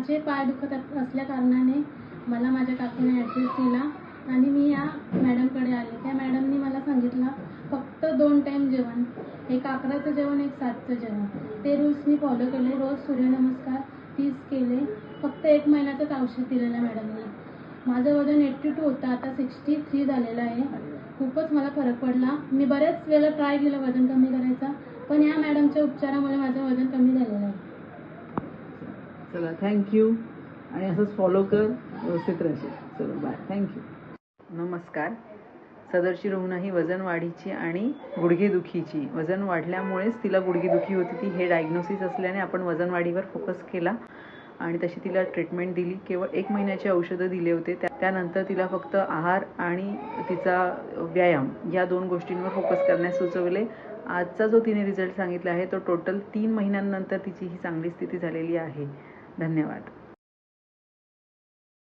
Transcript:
काकांचे पाय दुखत असल्या कारणाने मला माझ्या काकीने ॲड्रेस दिला आणि मी या मॅडमकडे आले. त्या मॅडमनी मला सांगितलं फक्त 2 टाईम जेवण, एक 11चं जेवण, एक 7चं जेवण. ते रूल्स मी फॉलो केले. रोज सूर्यनमस्कार 30 केले. फक्त 1 महिन्याचंच औषध दिलेलं मॅडमनी. माझं वजन 82 होतं, आता 63 झालेलं आहे. खूपच मला फरक पडला. मी बऱ्याच वेळेला ट्राय केलं वजन कमी करायचा, पण या मॅडमच्या उपचारामुळे माझं वजन कमी झालेलं आहे. चला, थँक्यू. आणि असंच फॉलो कर, व्यवस्थित राहशील. चलो, बाय. थँक्यू. नमस्कार. सदरची रुग्ण ही वजन वाढीची आणि गुडघेदुखीची. वजन वाढल्यामुळेच तिला गुडघेदुखी होती ती. हे डायग्नोसिस असल्याने आपण वजन वाढीवर फोकस केला आणि तशी तिला ट्रीटमेंट दिली. केवळ 1 महिन्याचे औषधं दिले होते. त्यानंतर तिला फक्त आहार आणि तिचा व्यायाम या 2 गोष्टींवर फोकस करण्यास सुचवले. आजचा जो तिने रिझल्ट सांगितला आहे तो टोटल 3 महिन्यांनंतर तिची ही चांगली स्थिती झालेली आहे. धन्यवाद.